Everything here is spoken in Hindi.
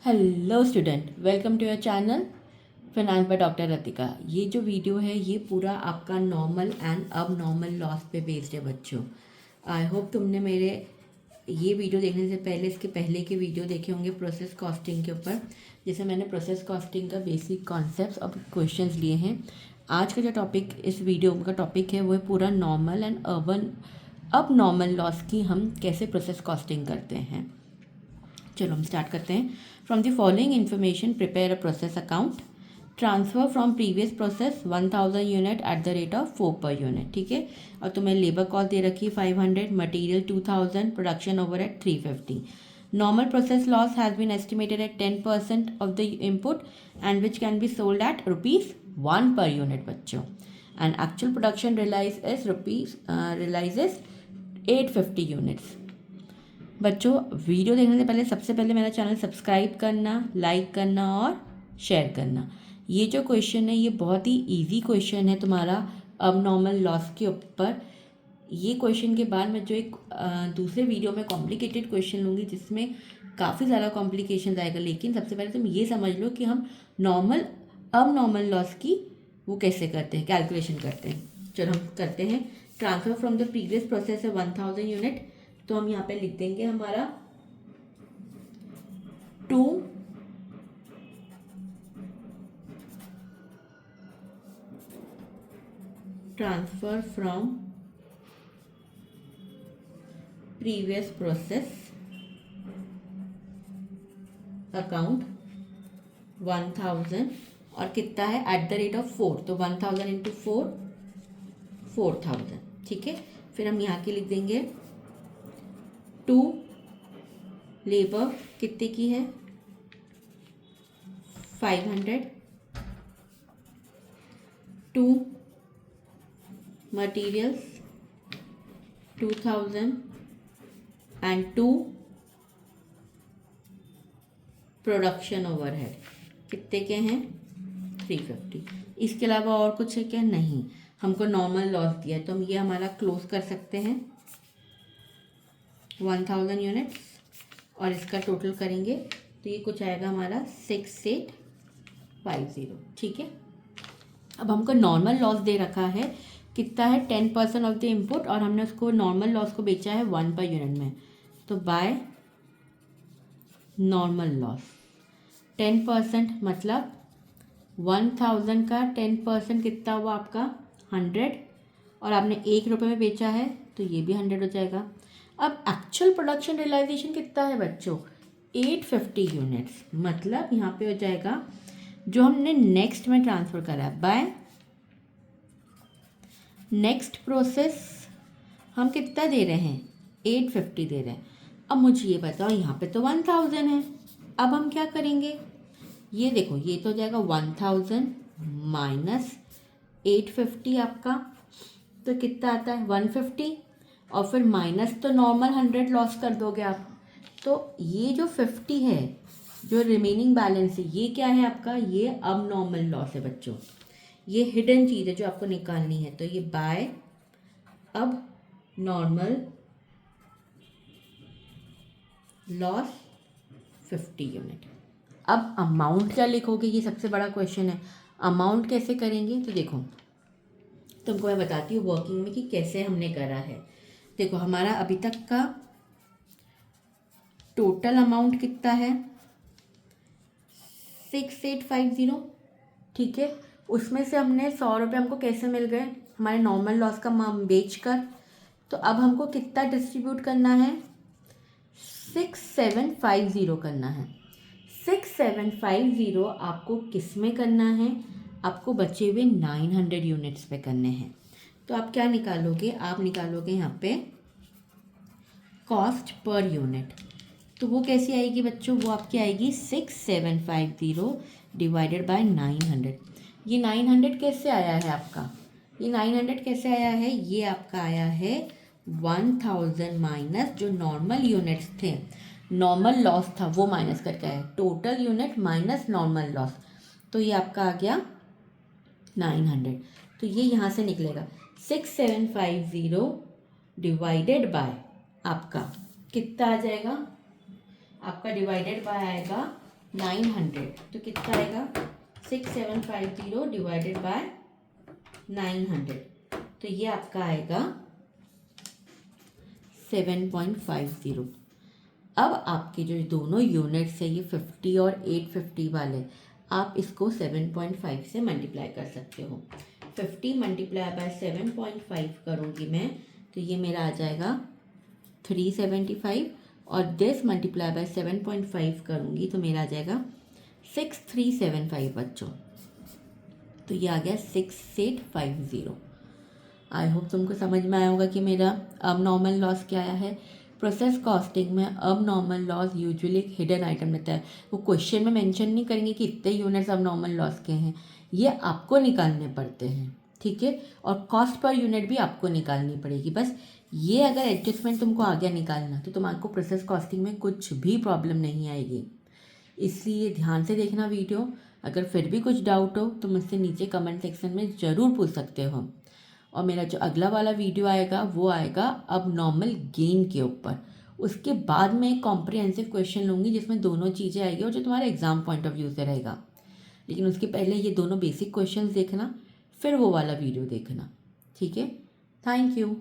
Hello student, welcome to your channel finance by doctor Ratika. ये जो वीडियो है ये पूरा आपका normal and abnormal laws पे बेस्ड है बच्चों। आई होप तुमने मेरे ये वीडियो देखने से पहले इसके पहले के वीडियो देखे होंगे प्रोसेस कॉस्टिंग के ऊपर, जिसे मैंने प्रोसेस कॉस्टिंग का बेसिक कॉन्सेप्ट्स और क्वेश्चंस लिए हैं। आज का जो टॉपिक इस वीडियो का टॉपिक है वो है पूरा normal and abnormal loss की हम कैसे प्रोसेस कॉस्टिंग करते हैं। चलो हम स्टार्ट करते हैं। From the following information prepare a process account. Transfer from previous process 1000 unit at the rate of 4 per unit. ठीक है, और तुम्हें लेबर कॉस्ट दे रखी 500, material 2000, production over at 350। Normal process loss has been estimated at 10% of the input and which can be sold at ₹1 per unit बच्चों। And actual production realises 850 units. बच्चों, वीडियो देखने से पहले सबसे पहले मेरा चैनल सब्सक्राइब करना, लाइक करना और शेयर करना। ये जो क्वेश्चन है ये बहुत ही इजी क्वेश्चन है तुम्हारा अब नॉर्मल लॉस के ऊपर। ये क्वेश्चन के बाद मैं जो एक दूसरे वीडियो में कॉम्प्लिकेटेड क्वेश्चन लूँगी जिसमें काफ़ी ज़्यादा कॉम्प्लिकेशन आएगा, लेकिन सबसे पहले तुम ये समझ लो कि हम अब नॉर्मल लॉस की वो कैसे करते हैं, कैलकुलेशन करते हैं। चलो हम करते हैं। Transfer from the previous process है 1000 यूनिट, तो हम यहाँ पे लिख देंगे हमारा 2 transfer from previous process account 1000 और कितना है एट द रेट ऑफ 4, तो 1000 इंटू 4 4000। ठीक है, फिर हम यहाँ के लिख देंगे 2 लेबर कितने की है 500, 2 मटीरियल्स 2000 एंड 2 प्रोडक्शन ओवरहेड कितने के हैं 350। इसके अलावा और कुछ है क्या? नहीं, हमको नॉर्मल लॉस दिया है तो हम ये हमारा क्लोज कर सकते हैं 1000 यूनिट्स और इसका टोटल करेंगे तो ये कुछ आएगा हमारा 6850। ठीक है, अब हमको नॉर्मल लॉस दे रखा है कितना है 10% ऑफ द इनपुट और हमने उसको नॉर्मल लॉस को बेचा है 1 पर यूनिट में, तो बाय नॉर्मल लॉस 10% मतलब 1000 का 10% कितना हुआ आपका 100 और आपने ₹1 में बेचा है तो ये भी 100 हो जाएगा। अब एक्चुअल प्रोडक्शन रियलाइजेशन कितना है बच्चों 850 यूनिट्स, मतलब यहाँ पे हो जाएगा जो हमने नेक्स्ट में ट्रांसफ़र करा है बाय नेक्स्ट प्रोसेस हम कितना दे रहे हैं 850 दे रहे हैं। अब मुझे ये बताओ यहाँ पे तो 1000 है, अब हम क्या करेंगे, ये देखो ये तो हो जाएगा 1000 माइनस 850 आपका, तो कितना आता है 150 और फिर माइनस तो नॉर्मल 100 लॉस कर दोगे आप, तो ये जो 50 है जो रिमेनिंग बैलेंस है ये क्या है आपका, ये अब नॉर्मल लॉस है बच्चों। ये हिडन चीज़ है जो आपको निकालनी है, तो ये बाय अब नॉर्मल लॉस 50 यूनिट। अब अमाउंट क्या लिखोगे, ये सबसे बड़ा क्वेश्चन है। अमाउंट कैसे करेंगे, तो देखो तुमको मैं बताती हूँ वर्किंग में कि कैसे हमने करा है। देखो हमारा अभी तक का टोटल अमाउंट कितना है 6850। ठीक है, उसमें से हमने 100 रुपये हमको कैसे मिल गए हमारे नॉर्मल लॉस का बेच कर, तो अब हमको कितना डिस्ट्रीब्यूट करना है 6750 करना है। 6750 आपको किस में करना है, आपको बचे हुए 900 यूनिट्स पे करने हैं। तो आप क्या निकालोगे, आप निकालोगे यहाँ पे कॉस्ट पर यूनिट, तो वो कैसी आएगी बच्चों, वो आपकी आएगी 6750 डिवाइडेड बाय 900। ये 900 कैसे आया है आपका, ये 900 कैसे आया है, ये आपका आया है 1000 माइनस जो नॉर्मल यूनिट्स थे, नॉर्मल लॉस था वो माइनस करके आया, total unit minus normal loss, तो ये आपका आ गया 900। तो ये यहाँ से निकलेगा 6750 डिवाइडेड बाय आपका कितना आ जाएगा, आपका डिवाइडेड बाय आएगा 900, तो कितना आएगा 6750 डिवाइडेड बाय 900, तो ये आपका आएगा 7.50। अब आपके जो दोनों यूनिट्स है ये 50 और 850 वाले, आप इसको 7.5 से मल्टीप्लाई कर सकते हो। 50 मल्टीप्लाई बाय 7.5 करूँगी मैं, तो ये मेरा आ जाएगा 375, और दिस मल्टीप्लाई बाय 7.5 करूँगी तो मेरा आ जाएगा 6375 बच्चों, तो ये आ गया 6850। आई होप तुमको समझ में आया होगा कि मेरा अब नॉर्मल लॉस क्या आया है। प्रोसेस कॉस्टिंग में अब नॉर्मल लॉस यूजुअली एक हिडन आइटम रहता है, वो क्वेश्चन में मेंशन नहीं करेंगे कि इतने यूनिट्स अब नॉर्मल लॉस के हैं, ये आपको निकालने पड़ते हैं, ठीक है। और कॉस्ट पर यूनिट भी आपको निकालनी पड़ेगी। बस ये अगर एडजस्टमेंट तुमको आ गया निकालना, तो तुम्हारे प्रोसेस कॉस्टिंग में कुछ भी प्रॉब्लम नहीं आएगी। इसलिए ध्यान से देखना वीडियो। अगर फिर भी कुछ डाउट हो तो मुझसे नीचे कमेंट सेक्शन में ज़रूर पूछ सकते हो। और मेरा जो अगला वाला वीडियो आएगा वो आएगा अब नॉर्मल गेन के ऊपर। उसके बाद मैं एक कॉम्प्रिहेंसिव क्वेश्चन लूँगी जिसमें दोनों चीज़ें आएगी और जो तुम्हारे एग्जाम पॉइंट ऑफ व्यू से रहेगा। लेकिन उसके पहले ये दोनों बेसिक क्वेश्चंस देखना, फिर वो वाला वीडियो देखना, ठीक है। Thank you.